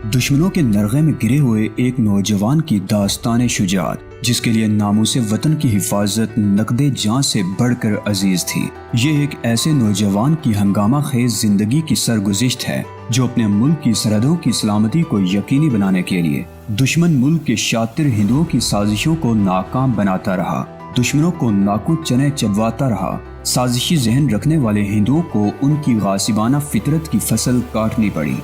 دشمنوں کے نرغے میں گرے ہوئے ایک نوجوان کی داستان شجاعت، جس کے لیے ناموس وطن کی حفاظت نقد جاں سے بڑھ کر عزیز تھی۔ یہ ایک ایسے نوجوان کی ہنگامہ خیز زندگی کی سرگزشت ہے جو اپنے ملک کی سرحدوں کی سلامتی کو یقینی بنانے کے لیے دشمن ملک کے شاطر ہندوؤں کی سازشوں کو ناکام بناتا رہا، دشمنوں کو ناکو چنے چبواتا رہا۔ سازشی ذہن رکھنے والے ہندوؤں کو ان کی غاصبانہ فطرت کی فصل کاٹنی پڑی۔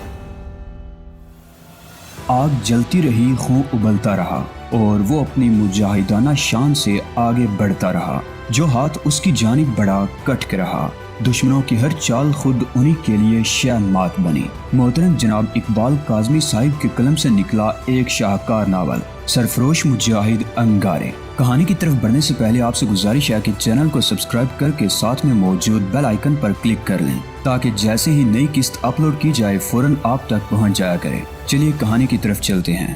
آگ جلتی رہی، خون ابلتا رہا اور وہ اپنی مجاہدانہ شان سے آگے بڑھتا رہا۔ جو ہاتھ اس کی جانب بڑھا کٹ کے رہا۔ دشمنوں کی ہر چال خود انہی کے لیے شہ مات بنی۔ محترم جناب اقبال کاظمی صاحب کے قلم سے نکلا ایک شاہکار ناول سرفروش مجاہد انگارے۔ کہانی کی طرف بڑھنے سے پہلے آپ سے گزارش ہے کہ چینل کو سبسکرائب کر کے ساتھ میں موجود بیل آئیکن پر کلک کر لیں تاکہ جیسے ہی نئی قسط اپلوڈ کی جائے فوراً آپ تک پہنچ جایا کرے۔ چلیے کہانی کی طرف چلتے ہیں۔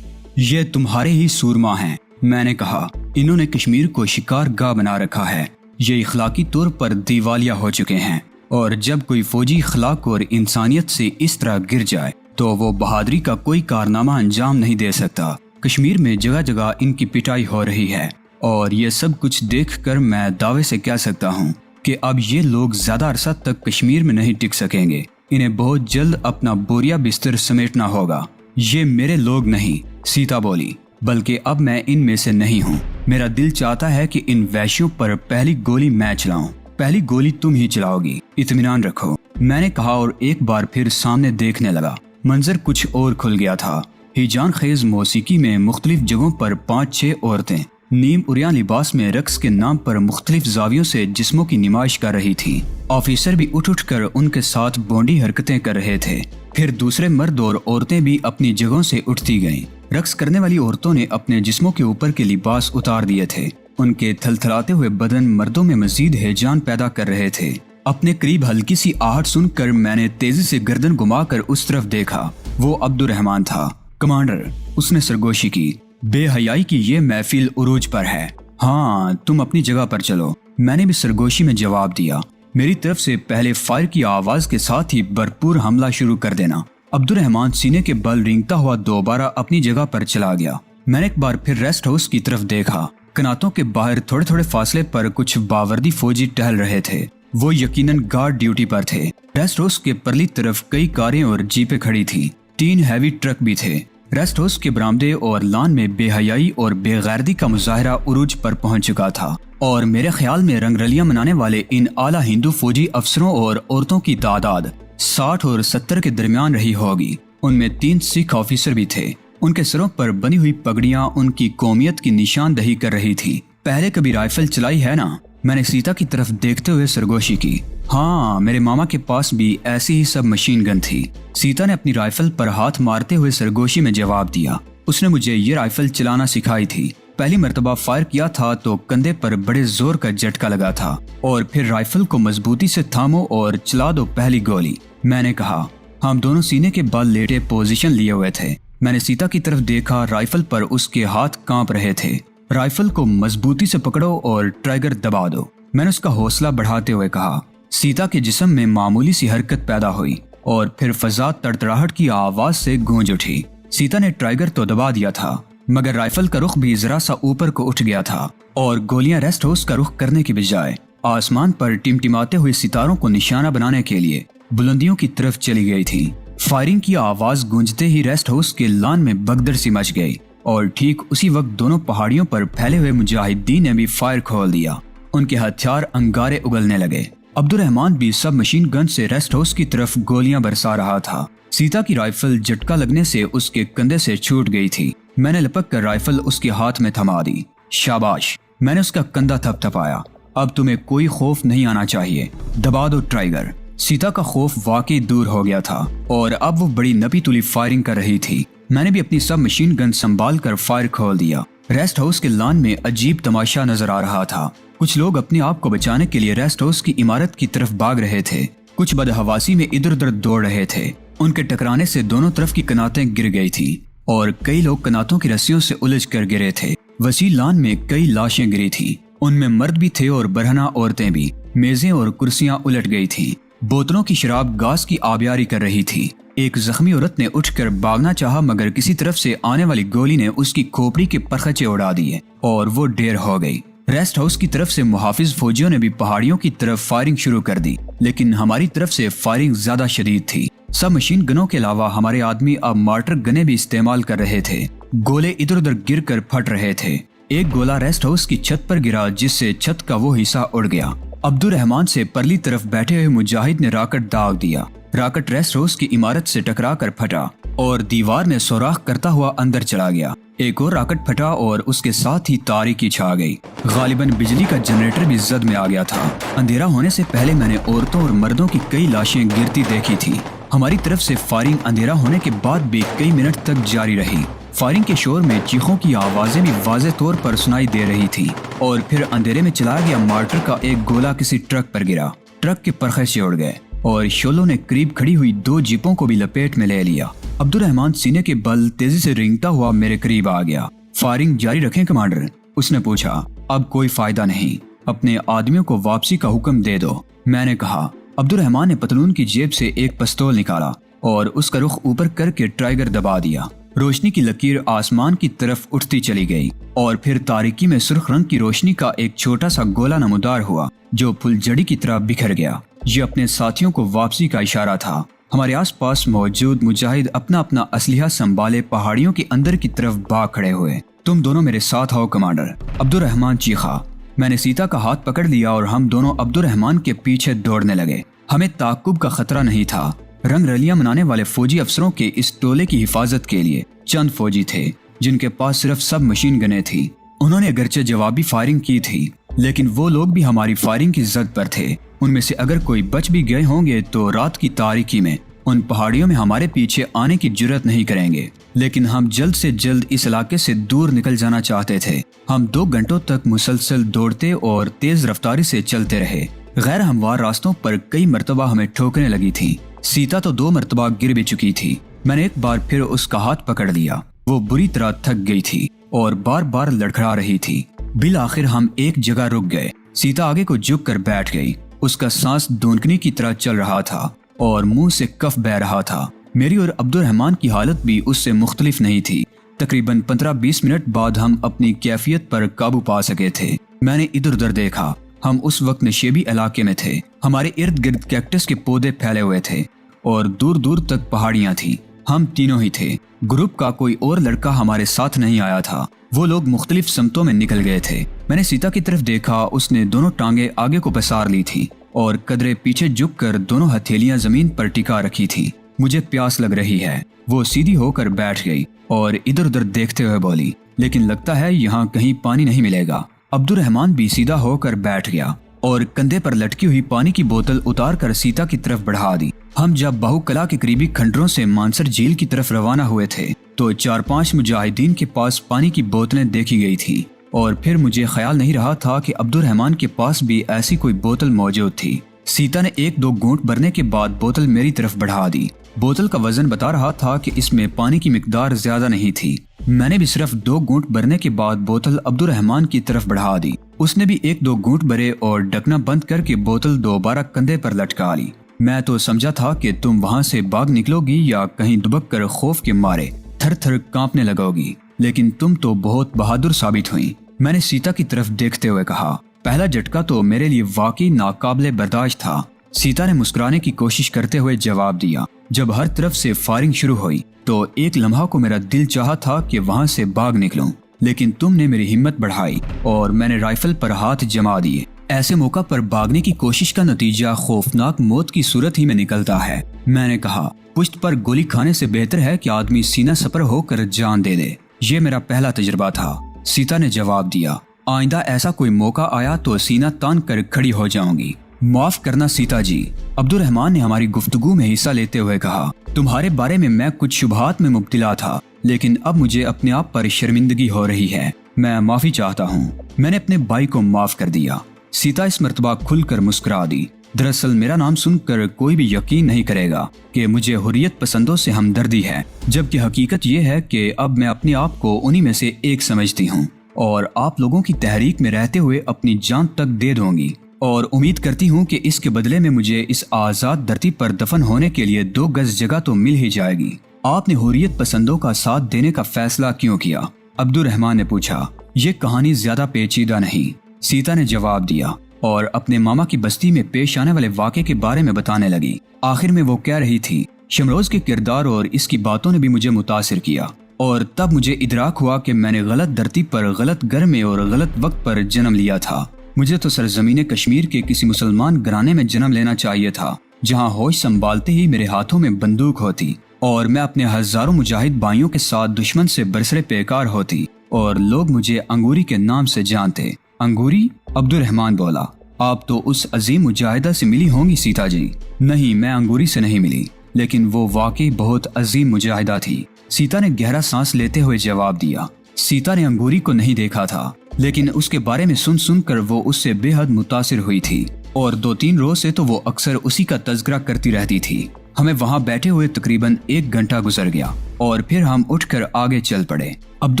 یہ تمہارے ہی سورما ہیں، میں نے کہا۔ انہوں نے کشمیر کو شکار گاہ بنا رکھا ہے۔ یہ اخلاقی طور پر دیوالیہ ہو چکے ہیں، اور جب کوئی فوجی اخلاق اور انسانیت سے اس طرح گر جائے تو وہ بہادری کا کوئی کارنامہ انجام نہیں دے سکتا۔ کشمیر میں جگہ جگہ ان کی پٹائی ہو رہی ہے، اور یہ سب کچھ دیکھ کر میں دعوے سے کہہ سکتا ہوں کہ اب یہ لوگ زیادہ عرصہ تک کشمیر میں نہیں ٹک سکیں گے۔ انہیں بہت جلد اپنا بوریا بستر سمیٹنا ہوگا۔ یہ میرے لوگ نہیں، سیتا بولی، بلکہ اب میں ان میں سے نہیں ہوں۔ میرا دل چاہتا ہے کہ ان وحشیوں پر پہلی گولی میں چلاؤں۔ پہلی گولی تم ہی چلاؤ گی، اطمینان رکھو، میں نے کہا، اور ایک بار پھر سامنے دیکھنے لگا۔ منظر کچھ اور کھل گیا تھا۔ ہیجان خیز موسیقی میں مختلف جگہوں پر 5-6 عورتیں نیم عریاں لباس میں رقص کے نام پر مختلف زاویوں سے جسموں کی نمائش کر رہی تھی۔ آفیسر بھی اٹھ کر ان کے ساتھ بونڈی حرکتیں کر رہے تھے۔ پھر دوسرے مرد اور عورتیں بھی اپنی جگہوں سے اٹھتی گئیں۔ رقص کرنے والی عورتوں نے اپنے جسموں کے اوپر کے لباس اتار دیے تھے۔ ان کے تھلتھلاتے ہوئے بدن مردوں میں مزید ہیجان پیدا کر رہے تھے۔ اپنے قریب ہلکی سی آہٹ سن کر میں نے تیزی سے گردن گھما کر اس طرف دیکھا۔ وہ عبد الرحمن تھا۔ کمانڈر، اس نے سرگوشی کی، بے حیائی کی یہ محفل عروج پر ہے۔ ہاں، تم اپنی جگہ پر چلو، میں نے بھی سرگوشی میں جواب دیا۔ میری طرف سے پہلے فائر کی آواز کے ساتھ ہی بھرپور حملہ شروع کر دینا۔ عبد الرحمن سینے کے بل رینگتا ہوا دوبارہ اپنی جگہ پر چلا گیا۔ میں نے ایک بار پھر ریسٹ ہاؤس کی طرف دیکھا۔ کناتوں کے باہر تھوڑے تھوڑے فاصلے پر کچھ باوردی فوجی ٹہل رہے تھے۔ وہ یقیناً گارڈ ڈیوٹی پر تھے۔ ریسٹ ہاؤس کے پرلی طرف کئی کاریں اور جیپیں کھڑی تھیں۔ 3 ہیوی ٹرک بھی تھے۔ ریسٹ ہاؤس کے برآمدے اور لان میں بے حیائی اور بے غیرتی کا مظاہرہ عروج پر پہنچ چکا تھا، اور میرے خیال میں رنگ رلیاں منانے والے ان اعلیٰ ہندو فوجی افسروں اور عورتوں کی تعداد 60 اور 70 کے درمیان رہی ہوگی۔ ان میں 3 سکھ آفیسر بھی تھے۔ ان کے سروں پر بنی ہوئی پگڑیاں ان کی قومیت کی نشاندہی کر رہی تھی۔ پہلے کبھی رائفل چلائی ہے نا؟ میں نے سیتا کی طرف دیکھتے ہوئے سرگوشی کی۔ ہاں، میرے ماما کے پاس بھی ایسی ہی سب مشین گن تھی۔ سیتا نے اپنی رائفل پر ہاتھ مارتے ہوئے سرگوشی میں جواب دیا۔ اس نے مجھے یہ رائفل چلانا سکھائی تھی۔ پہلی مرتبہ فائر کیا تھا تو کندھے پر بڑے زور کا جھٹکا لگا تھا، اور پھر رائفل کو مضبوطی سے تھامو اور چلا دو پہلی گولی، میں نے کہا۔ ہم دونوں سینے کے بل لیٹے پوزیشن لیے ہوئے تھے۔ میں نے سیتا کی طرف دیکھا۔ رائفل پر اس کے ہاتھ کانپ رہے تھے۔ رائفل کو مضبوطی سے پکڑو اور ٹرائگر دبا دو، میں نے اس کا حوصلہ بڑھاتے ہوئے کہا۔ سیتا کے جسم میں معمولی سی حرکت پیدا ہوئی، اور پھر فضا تڑتڑاہٹ کی آواز سے گونج اٹھی۔ سیتا نے ٹرائگر تو دبا دیا تھا، مگر رائفل کا رخ بھی ذرا سا اوپر کو اٹھ گیا تھا، اور گولیاں ریسٹ ہاؤس کا رخ کرنے کی بجائے آسمان پر ٹمٹماتے ہوئے ستاروں کو نشانہ بنانے کے لیے بلندیوں کی طرف چلی گئی تھی۔ فائرنگ کی آواز گونجتے ہی ریسٹ ہاؤس کے لان میں بھگدڑ سی مچ گئی، اور ٹھیک اسی وقت دونوں پہاڑیوں پر پھیلے ہوئے مجاہدین نے بھی فائر کھول دیا۔ ان کے ہتھیار انگارے اگلنے لگے۔ عبد الرحمن بھی سب مشین گن سے ریسٹ ہاؤس کی طرف گولیاں برسا رہا تھا۔ سیتا کی رائفل جھٹکا لگنے سے اس کے کندھے سے چھوٹ گئی تھی۔ میں نے لپک کر رائفل اس کے ہاتھ میں تھما دی۔ شاباش، میں نے اس کا کندھا تھپ تھپایا۔ اب تمہیں کوئی خوف نہیں آنا چاہیے، دبا دو ٹرائگر۔ سیتا کا خوف واقعی دور ہو گیا تھا، اور اب وہ بڑی نپی تلی فائرنگ کر رہی تھی۔ میں نے بھی اپنی سب مشین گن سنبھال کر فائر کھول دیا۔ ریسٹ ہاؤس کے لان میں عجیب تماشا نظر آ رہا تھا۔ کچھ لوگ اپنے آپ کو بچانے کے لیے ریسٹ ہاؤس کی عمارت کی طرف بھاگ رہے تھے، کچھ بدحواسی میں ادھر ادھر دوڑ رہے تھے۔ ان کے ٹکرانے سے دونوں طرف کی کناتیں گر گئی تھی، اور کئی لوگ کناتوں کی رسیوں سے الجھ کر گرے تھے۔ وسیع لان میں کئی لاشیں گری تھیں، ان میں مرد بھی تھے اور برہنہ عورتیں بھی۔ میزیں اور کرسیاں الٹ گئی تھیں۔ بوتلوں کی شراب گاز کی آبیاری کر رہی تھی۔ ایک زخمی عورت نے اٹھ کر بھاگنا چاہا مگر کسی طرف سے آنے والی گولی نے اس کی کھوپڑی کے پرخچے اڑا دیے اور وہ ڈھیر ہو گئی۔ ریسٹ ہاؤس کی طرف سے محافظ فوجیوں نے بھی پہاڑیوں کی طرف فائرنگ شروع کر دی، لیکن ہماری طرف سے فائرنگ زیادہ شدید تھی۔ سب مشین گنوں کے علاوہ ہمارے آدمی اب مارٹر گنے بھی استعمال کر رہے تھے۔ گولے ادھر ادھر گر کر پھٹ رہے تھے۔ ایک گولا ریسٹ ہاؤس کی چھت پر گرا جس سے چھت کا وہ حصہ اڑ گیا۔ عبد الرحمان سے پرلی طرف بیٹھے ہوئے مجاہد نے راکٹ داغ دیا۔ راکٹ ریسٹ ہاؤس کی عمارت سے ٹکرا کر پھٹا اور دیوار میں سوراخ کرتا ہوا اندر چلا گیا۔ ایک اور راکٹ پھٹا اور اس کے ساتھ ہی تاریکی چھا گئی۔ غالباً بجلی کا جنریٹر بھی زد میں آ گیا تھا۔ اندھیرا ہونے سے پہلے میں نے عورتوں اور مردوں کی کئی لاشیں گرتی دیکھی تھی۔ ہماری طرف سے فائرنگ اندھیرا ہونے کے بعد بھی کئی منٹ تک جاری رہی۔ فائرنگ کے شور میں چیخوں کی آوازیں بھی واضح طور پر سنائی دے رہی تھی اور پھر اندھیرے میں چلایا گیا مارٹر کا ایک گولا کسی ٹرک پر گرا۔ ٹرک کے پرخچے اڑ گئے اور شعلوں نے قریب کھڑی ہوئی 2 جیپوں کو بھی لپیٹ میں لے لیا۔ عبد الرحمان سینے کے بل تیزی سے رینگتا ہوا میرے قریب آ گیا۔ فائرنگ جاری رکھیں کمانڈر، اس نے پوچھا۔ اب کوئی فائدہ نہیں، اپنے آدمیوں کو واپسی کا حکم دے دو، میں نے کہا۔ عبد الرحمان نے پتلون کی جیب سے ایک پستول نکالا اور اس کا رخ اوپر کر کے ٹرائگر دبا دیا۔ روشنی کی لکیر آسمان کی طرف اٹھتی چلی گئی اور پھر تاریکی میں سرخ رنگ کی روشنی کا ایک چھوٹا سا گولا نمودار ہوا جو پھل جڑی کی طرح بکھر گیا۔ یہ اپنے ساتھیوں کو واپسی کا اشارہ تھا۔ ہمارے آس پاس موجود مجاہد اپنا اپنا اسلحہ سنبھالے پہاڑیوں کے اندر کی طرف بھاگ کھڑے ہوئے۔ تم دونوں میرے ساتھ آؤ کمانڈر، عبد الرحمان چیخا۔ میں نے سیتا کا ہاتھ پکڑ لیا اور ہم دونوں عبد الرحمان کے پیچھے دوڑنے لگے۔ ہمیں تعاقب کا خطرہ نہیں تھا۔ رنگ رلیاں منانے والے فوجی افسروں کے اس ٹولے کی حفاظت کے لیے چند فوجی تھے جن کے پاس صرف سب مشین گنیں تھی۔ انہوں نے اگرچہ جوابی فائرنگ کی تھی لیکن وہ لوگ بھی ہماری فائرنگ کی زد پر تھے۔ ان میں سے اگر کوئی بچ بھی گئے ہوں گے تو رات کی تاریکی میں ان پہاڑیوں میں ہمارے پیچھے آنے کی جرات نہیں کریں گے، لیکن ہم جلد سے جلد اس علاقے سے دور نکل جانا چاہتے تھے۔ ہم 2 گھنٹوں تک مسلسل دوڑتے اور تیز رفتاری سے چلتے رہے۔ غیر ہموار راستوں پر کئی مرتبہ ہمیں ٹھوکریں لگی تھیں۔ سیتا تو 2 مرتبہ گر بھی چکی تھی۔ میں نے ایک بار پھر اس کا ہاتھ پکڑ لیا۔ وہ بری طرح تھک گئی تھی اور بار بار لڑکھڑا رہی تھی۔ بالآخر ہم ایک جگہ رک گئے۔ سیتا آگے کو جھک کر بیٹھ گئی۔ اس کا سانس دونکنی کی طرح چل رہا تھا اور منہ سے کف بہہ رہا تھا۔ میری اور عبد الرحمان کی حالت بھی اس سے مختلف نہیں تھی۔ تقریباً 15-20 منٹ بعد ہم اپنی کیفیت پر قابو پا سکے تھے۔ میں نے ادھر ادھر دیکھا۔ ہم اس وقت نشیبی علاقے میں تھے۔ ہمارے ارد گرد کیکٹس کے پودے پھیلے ہوئے تھے اور دور دور تک پہاڑیاں تھیں۔ ہم تینوں ہی تھے۔ گروپ کا کوئی اور لڑکا ہمارے ساتھ نہیں آیا تھا۔ وہ لوگ مختلف سمتوں میں نکل گئے تھے۔ میں نے سیتا کی طرف دیکھا۔ اس نے دونوں ٹانگیں آگے کو پسار لی تھی اور قدرے پیچھے جھک کر دونوں ہتھیلیاں زمین پر ٹکا رکھی تھی۔ مجھے پیاس لگ رہی ہے۔ وہ سیدھی ہو کر بیٹھ گئی اور ادھر ادھر دیکھتے ہوئے بولی، لیکن لگتا ہے یہاں کہیں پانی نہیں ملے گا۔ عبد الرحمان بھی سیدھا ہو کر بیٹھ گیا اور کندھے پر لٹکی ہوئی پانی کی بوتل اتار کر سیتا کی طرف بڑھا دی۔ ہم جب باہو کلا کے قریبی کھنڈروں سے مانسر جھیل کی طرف روانہ ہوئے تھے تو 4-5 مجاہدین کے پاس پانی کی بوتلیں دیکھی گئی تھی اور پھر مجھے خیال نہیں رہا تھا کہ عبد الرحمان کے پاس بھی ایسی کوئی بوتل موجود تھی۔ سیتا نے 1-2 گھونٹ بھرنے کے بعد بوتل میری طرف بڑھا دی۔ بوتل کا وزن بتا رہا تھا کہ اس میں پانی کی مقدار زیادہ نہیں تھی۔ میں نے بھی صرف 2 گھونٹ بھرنے کے بعد بوتل عبد الرحمان کی طرف بڑھا دی۔ اس نے بھی 1-2 گھونٹ بھرے اور ڈھکنا بند کر کے بوتل دوبارہ کندھے پر لٹکا لی۔ میں تو سمجھا تھا کہ تم وہاں سے بھاگ نکلو گی یا کہیں دبک کر خوف کے مارے تھر تھر کانپنے لگو گی، لیکن تم تو بہت بہادر ثابت ہوئی، میں نے سیتا کی طرف دیکھتے ہوئے کہا۔ پہلا جھٹکا تو میرے لیے واقعی ناقابل برداشت تھا۔ سیتا نے مسکرانے کی کوشش کرتے ہوئے جواب دیا۔ جب ہر طرف سے فائرنگ شروع ہوئی تو ایک لمحہ کو میرا دل چاہا تھا کہ وہاں سے بھاگ نکلوں، لیکن تم نے میری ہمت بڑھائی اور میں نے رائفل پر ہاتھ جما دیے۔ ایسے موقع پر بھاگنے کی کوشش کا نتیجہ خوفناک موت کی صورت ہی میں نکلتا ہے، میں نے کہا۔ پشت پر گولی کھانے سے بہتر ہے کہ آدمی سینہ سپر ہو کر جان دے دے۔ یہ میرا پہلا تجربہ تھا، سیتا نے جواب دیا۔ آئندہ ایسا کوئی موقع آیا تو سینہ تان کر کھڑی ہو جاؤں گی۔ معاف کرنا سیتا جی، عبد الرحمان نے ہماری گفتگو میں حصہ لیتے ہوئے کہا۔ تمہارے بارے میں کچھ شبہات میں مبتلا تھا، لیکن اب مجھے اپنے آپ پر شرمندگی ہو رہی ہے۔ میں معافی چاہتا ہوں۔ میں نے اپنے بھائی کو معاف کر دیا۔ سیتا اس مرتبہ کھل کر مسکرا دی۔ دراصل میرا نام سن کر کوئی بھی یقین نہیں کرے گا کہ مجھے حریت پسندوں سے ہمدردی ہے، جبکہ حقیقت یہ ہے کہ اب میں اپنے آپ کو انہی میں سے ایک سمجھتی ہوں اور آپ لوگوں کی تحریک میں رہتے ہوئے اپنی جان تک دے دوں گی اور امید کرتی ہوں کہ اس کے بدلے میں مجھے اس آزاد دھرتی پر دفن ہونے کے لیے 2 گز جگہ تو مل ہی جائے گی۔ آپ نے حریت پسندوں کا ساتھ دینے کا فیصلہ کیوں کیا؟ عبد الرحمن نے پوچھا۔ یہ کہانی زیادہ پیچیدہ نہیں، سیتا نے جواب دیا اور اپنے ماما کی بستی میں پیش آنے والے واقعے کے بارے میں بتانے لگی۔ آخر میں وہ کہہ رہی تھی، شمروز کے کردار اور اس کی باتوں نے بھی مجھے متاثر کیا، اور تب مجھے ادراک ہوا کہ میں نے غلط دھرتی پر غلط گھر میں اور غلط وقت پر جنم لیا تھا۔ مجھے تو سرزمین کشمیر کے کسی مسلمان گھرانے میں جنم لینا چاہیے تھا، جہاں ہوش سنبھالتے ہی میرے ہاتھوں میں بندوق ہوتی اور میں اپنے ہزاروں مجاہد بھائیوں کے ساتھ دشمن سے برسر پیکار ہوتی اور لوگ مجھے انگوری کے نام سے جانتے۔ انگوری؟ عبد الرحمن بولا۔ آپ تو اس عظیم مجاہدہ سے ملی ہوں گی سیتا جی۔ نہیں، میں انگوری سے نہیں ملی، لیکن وہ واقعی بہت عظیم مجاہدہ تھی، سیتا نے گہرا سانس لیتے ہوئے جواب دیا۔ سیتا نے انگوری کو نہیں دیکھا تھا، لیکن اس کے بارے میں سن کر وہ اس سے بے حد متاثر ہوئی تھی، اور 2-3 روز سے تو وہ اکثر اسی کا تذکرہ کرتی رہتی تھی۔ ہمیں وہاں بیٹھے ہوئے تقریباً 1 گھنٹہ گزر گیا اور پھر ہم اٹھ کر آگے چل پڑے۔ عبد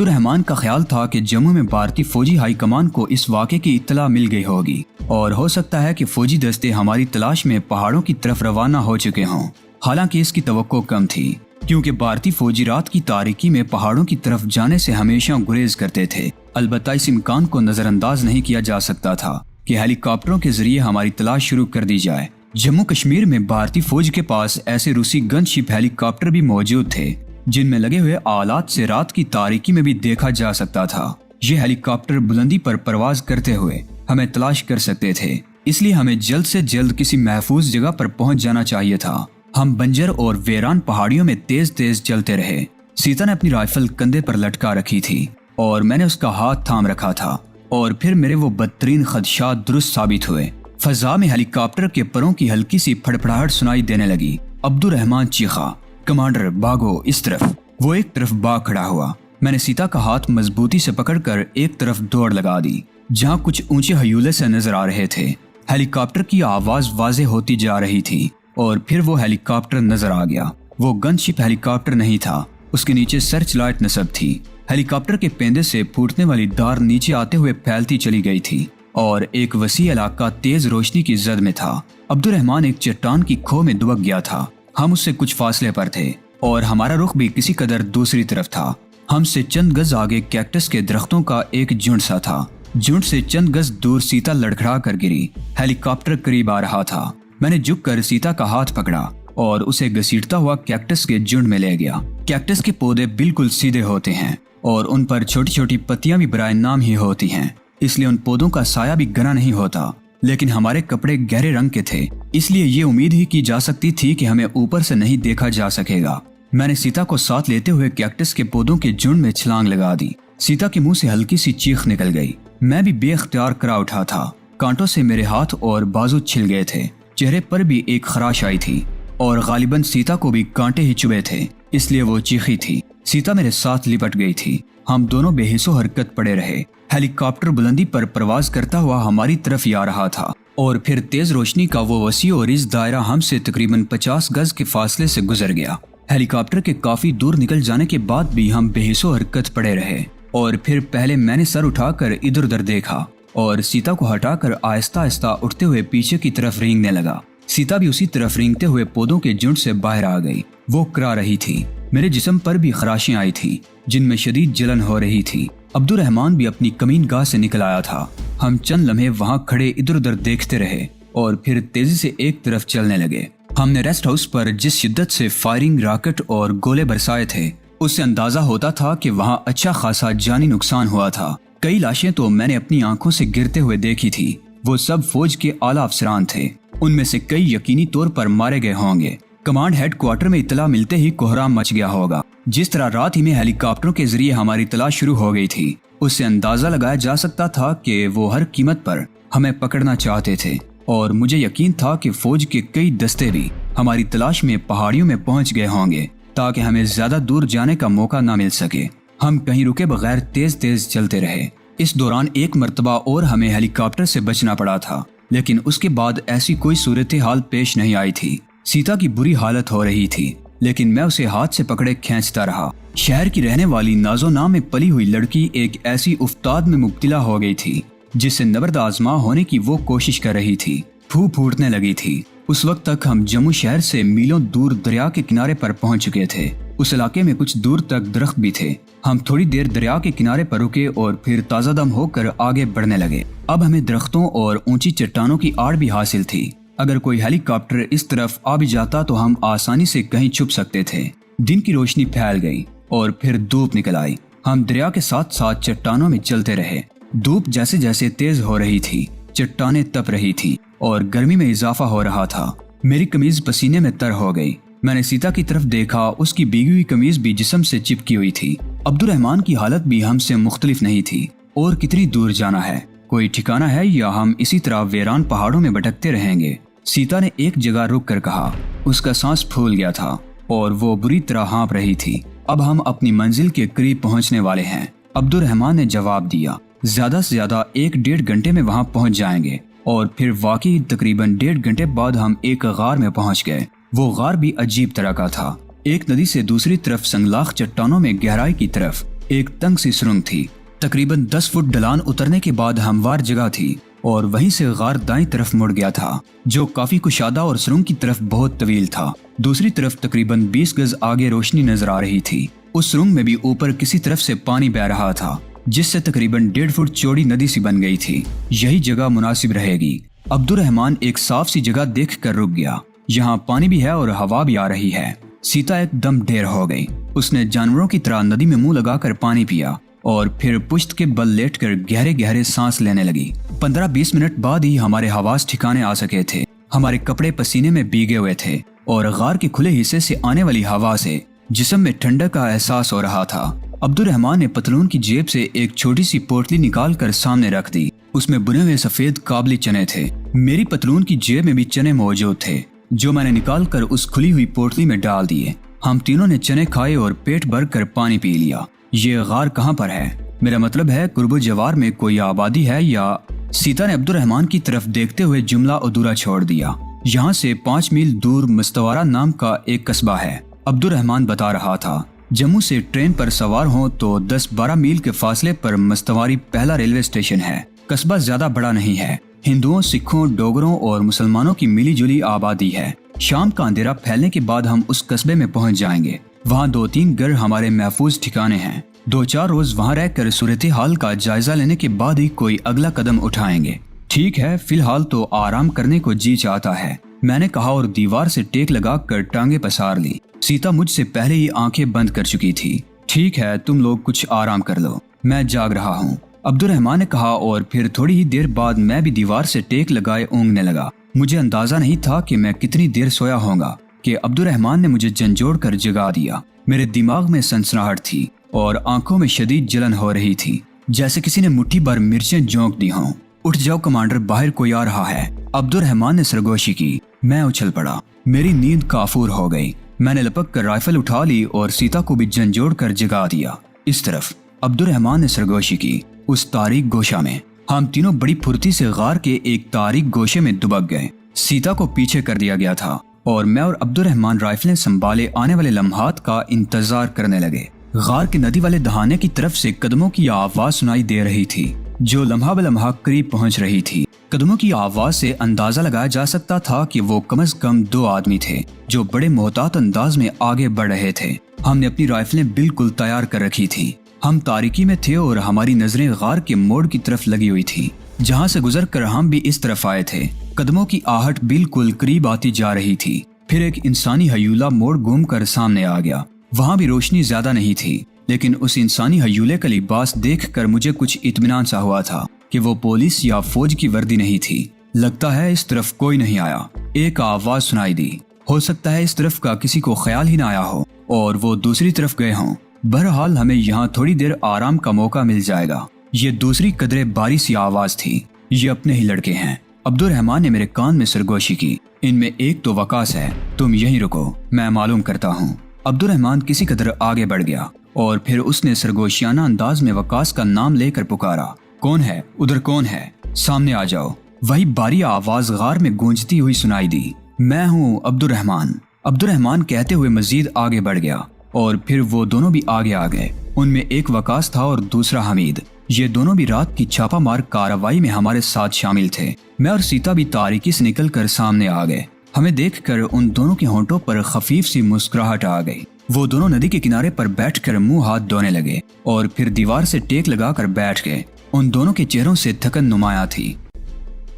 الرحمن کا خیال تھا کہ جموں میں بھارتی فوجی ہائی کمان کو اس واقعے کی اطلاع مل گئی ہوگی، اور ہو سکتا ہے کہ فوجی دستے ہماری تلاش میں پہاڑوں کی طرف روانہ ہو چکے ہوں۔ حالانکہ اس کی توقع کم تھی، کیونکہ بھارتی فوجی رات کی تاریکی میں پہاڑوں کی طرف جانے سے ہمیشہ گریز کرتے تھے۔ البتہ اس امکان کو نظر انداز نہیں کیا جا سکتا تھا کہ ہیلی کاپٹروں کے ذریعے ہماری تلاش شروع کر دی جائے۔ جموں کشمیر میں بھارتی فوج کے پاس ایسے روسی گن شپ ہیلی کاپٹر بھی موجود تھے جن میں لگے ہوئے آلات سے رات کی تاریکی میں بھی دیکھا جا سکتا تھا۔ یہ ہیلی کاپٹر بلندی پر پرواز کرتے ہوئے ہمیں تلاش کر سکتے تھے، اس لیے ہمیں جلد سے جلد کسی محفوظ جگہ پر پہنچ جانا چاہیے تھا۔ ہم بنجر اور ویران پہاڑیوں میں تیز تیز چلتے رہے۔ سیتا نے اپنی رائفل کندھے پر لٹکا رکھی تھی اور میں نے اس کا ہاتھ تھام رکھا تھا، اور پھر میرے وہ بدترین خدشات درست ثابت ہوئے۔ فضا میں ہیلی کاپٹر کے پروں کی ہلکی سی پھڑپڑاہٹ سنائی دینے لگی۔ عبد الرحمن چیخا، کمانڈر بھاگو اس طرف۔ وہ ایک طرف بھاگ کھڑا ہوا۔ میں نے سیتا کا ہاتھ مضبوطی سے پکڑ کر ایک طرف دوڑ لگا دی جہاں کچھ اونچے ہیولے سے نظر آ رہے تھے۔ ہیلی کاپٹر کی آواز واضح ہوتی جا رہی تھی اور پھر وہ ہیلی کاپٹر نظر آ گیا۔ وہ گن شپ ہیلی کاپٹر نہیں تھا، اس کے نیچے سرچ لائٹ نصب تھی۔ ہیلی کاپٹر کے پیندے سے پھوٹنے والی دار نیچے آتے ہوئے پھیلتی چلی گئی تھی اور ایک وسیع علاقہ تیز روشنی کی زد میں تھا۔ عبد الرحمن ایک چٹان کی کھو میں دبک گیا تھا۔ ہم اس سے کچھ فاصلے پر تھے اور ہمارا رخ بھی کسی قدر دوسری طرف تھا۔ ہم سے چند گز آگے کیکٹس کے درختوں کا ایک جھنڈ سا تھا۔ جھنڈ سے چند گز دور سیتا لڑکھڑا کر گری۔ ہیلی کاپٹر قریب آ رہا تھا۔ میں نے جھک کر سیتا کا ہاتھ پکڑا اور اسے گھسیٹتا ہوا کیکٹس کے جھنڈ میں لے گیا۔ کیکٹس کے پودے بالکل سیدھے ہوتے ہیں اور ان پر چھوٹی چھوٹی پتیاں بھی برائے نام ہی ہوتی ہیں، اس لیے ان پودوں کا سایہ بھی گھنا نہیں ہوتا۔ لیکن ہمارے کپڑے گہرے رنگ کے تھے، اس لیے یہ امید ہی کی جا سکتی تھی کہ ہمیں اوپر سے نہیں دیکھا جا سکے گا۔ میں نے سیتا کو ساتھ لیتے ہوئے کیکٹس کے پودوں کے جھنڈ میں چھلانگ لگا دی۔ سیتا کے منہ سے ہلکی سی چیخ نکل گئی۔ میں بھی بے اختیار کرا اٹھا تھا۔ کانٹوں سے میرے ہاتھ اور بازو چھل گئے تھے۔ چہرے پر بھی ایک خراش آئی تھی اور غالباً سیتا کو بھی کانٹے ہی چبھے تھے، اس لیے وہ چیخی تھی۔ سیتا میرے ساتھ لپٹ گئی تھی۔ ہم دونوں بے حس و حرکت پڑے رہے۔ ہیلی کاپٹر بلندی پر پرواز کرتا ہوا ہماری طرف ہی آ رہا تھا اور پھر تیز روشنی کا وہ وسیع اور اس دائرہ ہم سے تقریباً 50 گز کے فاصلے سے گزر گیا۔ ہیلی کاپٹر کے کافی دور نکل جانے کے بعد بھی ہم بے حس و حرکت پڑے رہے اور پھر پہلے میں نے سر اٹھا کر ادھر ادھر دیکھا اور سیتا کو ہٹا کر آہستہ آہستہ اٹھتے ہوئے پیچھے کی طرف رینگنے لگا۔ سیتا بھی اسی طرف رینگتے ہوئے پودوں کے جھنڈ سے باہر آ گئی۔ وہ کرا رہی تھی۔ میرے جسم پر بھی خراشیں آئی تھی جن میں شدید جلن ہو رہی تھی۔ عبد الرحمن بھی اپنی کمین گاہ سے نکل آیا تھا۔ ہم چند لمحے وہاں کھڑے ادھر ادھر دیکھتے رہے اور پھر تیزی سے ایک طرف چلنے لگے۔ ہم نے ریسٹ ہاؤس پر جس شدت سے فائرنگ راکٹ اور گولے برسائے تھے اس سے اندازہ ہوتا تھا کہ وہاں اچھا خاصا جانی نقصان ہوا تھا۔ کئی لاشیں تو میں نے اپنی آنکھوں سے گرتے ہوئے دیکھی تھی۔ وہ سب فوج کے اعلیٰ افسران تھے۔ ان میں سے کئی یقینی طور پر مارے گئے ہوں گے۔ کمانڈ ہیڈ کوارٹر میں اطلاع ملتے ہی کوہرام مچ گیا ہوگا۔ جس طرح رات ہی میں ہیلی کاپٹروں کے ذریعے ہماری تلاش شروع ہو گئی تھی اس سے اندازہ لگایا جا سکتا تھا کہ وہ ہر قیمت پر ہمیں پکڑنا چاہتے تھے، اور مجھے یقین تھا کہ فوج کے کئی دستے بھی ہماری تلاش میں پہاڑیوں میں پہنچ گئے ہوں گے تاکہ ہمیں زیادہ دور جانے کا موقع نہ مل سکے۔ ہم کہیں رکے بغیر تیز تیز چلتے رہے۔ اس دوران ایک مرتبہ اور ہمیں ہیلی کاپٹر سے بچنا پڑا تھا، لیکن اس کے بعد ایسی کوئی صورتحال پیش نہیں آئی تھی۔ سیتا کی بری حالت ہو رہی تھی، لیکن میں اسے ہاتھ سے پکڑے کھینچتا رہا۔ شہر کی رہنے والی نازو نام میں پلی ہوئی لڑکی ایک ایسی افتاد میں مبتلا ہو گئی تھی جس سے نبرد آزما ہونے کی وہ کوشش کر رہی تھی پھوٹنے لگی تھی۔ اس وقت تک ہم جموں شہر سے میلوں دور دریا کے کنارے پر پہنچ چکے تھے۔ اس علاقے میں کچھ دور تک درخت بھی تھے۔ ہم تھوڑی دیر دریا کے کنارے پر رکے اور پھر تازہ دم ہو کر آگے بڑھنے لگے۔ اب ہمیں درختوں اور اونچی چٹانوں کی آڑ بھی حاصل تھی۔ اگر کوئی ہیلی کاپٹر اس طرف آ بھی جاتا تو ہم آسانی سے کہیں چھپ سکتے تھے۔ دن کی روشنی پھیل گئی اور پھر دھوپ نکل آئی۔ ہم دریا کے ساتھ ساتھ چٹانوں میں چلتے رہے۔ دھوپ جیسے جیسے تیز ہو رہی تھی، چٹانیں تپ رہی تھی اور گرمی میں اضافہ ہو رہا تھا۔ میری قمیض پسینے میں تر ہو گئی۔ میں نے سیتا کی طرف دیکھا، اس کی بھیگی ہوئی قمیض بھی جسم سے چپکی ہوئی تھی۔ عبد الرحمن کی حالت بھی ہم سے مختلف نہیں تھی۔ اور کتنی دور جانا ہے؟ کوئی ٹھکانہ ہے یا ہم اسی طرح ویران پہاڑوں میں بھٹکتے رہیں گے؟ سیتا نے ایک جگہ رک کر کہا۔ اس کا سانس پھول گیا تھا اور وہ بری طرح ہانپ رہی تھی۔ اب ہم اپنی منزل کے قریب پہنچنے والے ہیں، عبد الرحمن نے جواب دیا۔ زیادہ سے زیادہ 1-1.5 گھنٹے میں وہاں پہنچ جائیں گے۔ اور پھر واقعی تقریباً 1.5 گھنٹے بعد ہم ایک غار میں پہنچ گئے۔ وہ غار بھی عجیب طرح کا تھا۔ ایک ندی سے دوسری طرف سنگلاخ چٹانوں میں گہرائی کی طرف ایک تنگ سی سرنگ تھی۔ تقریباً 10 فٹ ڈھلان اترنے کے بعد ہموار جگہ تھی اور وہیں سے غار دائیں طرف مڑ گیا تھا، جو کافی کشادہ اور سرنگ کی طرف بہت طویل تھا۔ دوسری طرف تقریباً 20 گز آگے روشنی نظر آ رہی تھی۔ اس سرنگ میں بھی اوپر کسی طرف سے پانی بہ رہا تھا، جس سے تقریباً 1.5 فٹ چوڑی ندی سی بن گئی تھی۔ یہی جگہ مناسب رہے گی۔ عبد الرحمن ایک صاف سی جگہ دیکھ کر رک گیا۔ یہاں پانی بھی ہے اور ہوا بھی آ رہی ہے۔ سیتا ایک دم ڈھیر ہو گئی۔ اس نے جانوروں کی طرح ندی میں منہ لگا کر پانی پیا اور پھر پشت کے بل لیٹ کر گہرے گہرے سانس لینے لگی۔ 15-20 منٹ بعد ہی ہمارے حواس ٹھکانے آ سکے تھے۔ ہمارے کپڑے پسینے میں بھیگے ہوئے تھے اور غار کے کھلے حصے سے آنے والی ہوا سے جسم میں ٹھنڈک کا احساس ہو رہا تھا۔ عبد الرحمن نے پتلون کی جیب سے ایک چھوٹی سی پوٹلی نکال کر سامنے رکھ دی۔ اس میں بنے ہوئے سفید کابلی چنے تھے۔ میری پتلون کی جیب میں بھی چنے موجود تھے، جو میں نے نکال کر اس کھلی ہوئی پوٹلی میں ڈال دیے۔ ہم تینوں نے چنے کھائے اور پیٹ بھر کر پانی پی لیا۔ یہ غار کہاں پر ہے؟ میرا مطلب ہے قرب و جوار میں کوئی آبادی ہے یا؟ سیتا نے عبد الرحمن کی طرف دیکھتے ہوئے جملہ ادھورا چھوڑ دیا۔ یہاں سے 5 میل دور مستوارہ نام کا ایک قصبہ ہے، عبد الرحمن بتا رہا تھا۔ جموں سے ٹرین پر سوار ہوں تو 10-12 میل کے فاصلے پر مستواری پہلا ریلوے اسٹیشن ہے۔ قصبہ زیادہ بڑا نہیں ہے۔ ہندوؤں، سکھوں، ڈوگروں اور مسلمانوں کی ملی جلی آبادی ہے۔ شام کا اندھیرا پھیلنے کے بعد ہم اس قصبے میں پہنچ جائیں گے۔ وہاں 2-3 گھر ہمارے محفوظ ٹھکانے ہیں۔ 2-4 روز وہاں رہ کر صورتحال کا جائزہ لینے کے بعد ہی کوئی اگلا قدم اٹھائیں گے۔ ٹھیک ہے، فی الحال تو آرام کرنے کو جی چاہتا ہے، میں نے کہا اور دیوار سے ٹیک لگا کر ٹانگیں پسار لی۔ سیتا مجھ سے پہلے ہی آنکھیں بند کر چکی تھی۔ ٹھیک ہے، تم لوگ کچھ آرام کر لو، میں جاگ رہا ہوں، عبد الرحمن نے کہا اور پھر تھوڑی ہی دیر بعد میں بھی دیوار سے ٹیک لگائے اونگنے لگا۔ مجھے اندازہ نہیں تھا کہ میں کتنی دیر سویا ہوں گا کہ عبد الرحمن نے مجھے جھنجھوڑ کر جگا دیا۔ میرے دماغ میں سنسناہٹ تھی اور آنکھوں میں شدید جلن ہو رہی تھی، جیسے کسی نے مٹھی بھر مرچیں جھونک دی ہوں۔ اٹھ جاؤ کمانڈر، باہر کوئی آ رہا ہے، عبد الرحمن نے سرگوشی کی۔ میں اچھل پڑا، میری نیند کافور ہو گئی۔ میں نے لپک کر رائفل اٹھا لی اور سیتا کو بھی جھنجھوڑ کر جگا دیا۔ اس طرف عبد الرحمن نے سرگوشی کی، اس تاریک گوشہ میں۔ ہم تینوں بڑی پھرتی سے غار کے ایک تاریک گوشے میں دبک گئے۔ سیتا کو پیچھے کر دیا گیا تھا اور میں اور عبد الرحمن رائفلیں سنبھالے آنے والے لمحات کا انتظار کرنے لگے۔ غار کے ندی والے دہانے کی طرف سے قدموں کی آواز سنائی دے رہی تھی، جو لمحہ بلمحہ قریب پہنچ رہی تھی۔ قدموں کی آواز سے اندازہ لگایا جا سکتا تھا کہ وہ کم از کم 2 آدمی تھے، جو بڑے محتاط انداز میں آگے بڑھ رہے تھے۔ ہم نے اپنی رائفلیں بالکل تیار کر رکھی تھی۔ ہم تاریکی میں تھے اور ہماری نظریں غار کے موڑ کی طرف لگی ہوئی تھی، جہاں سے گزر کر ہم بھی اس طرف آئے تھے۔ قدموں کی آہٹ بالکل قریب آتی جا رہی تھی۔ پھر ایک انسانی ہیولہ موڑ گھوم کر سامنے آ گیا۔ وہاں بھی روشنی زیادہ نہیں تھی، لیکن اس انسانی ہیولے کا لباس دیکھ کر مجھے کچھ اطمینان سا ہوا تھا کہ وہ پولیس یا فوج کی وردی نہیں تھی۔ لگتا ہے اس طرف کوئی نہیں آیا، ایک آواز سنائی دی۔ ہو سکتا ہے اس طرف کا کسی کو خیال ہی نہ آیا ہو اور وہ دوسری طرف گئے ہوں۔ بہرحال ہمیں یہاں تھوڑی دیر آرام کا موقع مل جائے گا۔ یہ دوسری قدرے باری سی آواز تھی۔ یہ اپنے ہی لڑکے ہیں، عبد الرحمن نے میرے کان میں سرگوشی کی۔ ان میں ایک تو وقاص ہے، تم یہیں رکو، میں معلوم کرتا ہوں۔ عبد الرحمن کسی قدر آگے بڑھ گیا اور پھر اس نے سرگوشیانہ انداز میں وقاص کا نام لے کر پکارا، کون ہے ادھر، کون ہے، سامنے آ جاؤ۔ وہی باری آواز غار میں گونجتی ہوئی سنائی دی، میں ہوں عبد الرحمن۔ عبد الرحمن کہتے ہوئے مزید آگے بڑھ گیا اور پھر وہ دونوں بھی آگے آ گئے۔ ان میں ایک وقاص تھا اور دوسرا حمید۔ یہ دونوں بھی رات کی چھاپا مار کارروائی میں ہمارے ساتھ شامل تھے۔ میں اور سیتا بھی تاریکی سے نکل کر سامنے آ گئے۔ ہمیں دیکھ کر ان دونوں کے ہونٹوں پر خفیف سی مسکراہٹ آ گئی۔ وہ دونوں ندی کے کنارے پر بیٹھ کر منہ ہاتھ دھونے لگے اور پھر دیوار سے ٹیک لگا کر بیٹھ گئے۔ ان دونوں کے چہروں سے تھکن نمایاں تھی۔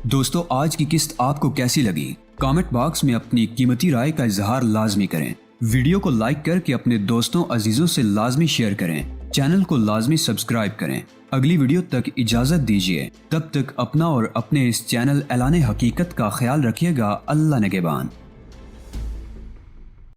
دوستو، آج کی قسط آپ کو کیسی لگی؟ کامنٹ باکس میں اپنی قیمتی رائے کا اظہار لازمی کریں۔ ویڈیو کو لائک کر کے اپنے دوستوں عزیزوں سے لازمی شیئر کریں۔ چینل کو لازمی سبسکرائب کریں۔ اگلی ویڈیو تک اجازت دیجیے، تب تک اپنا اور اپنے اس چینل اعلان حقیقت کا خیال رکھیے گا۔ اللہ نگہبان۔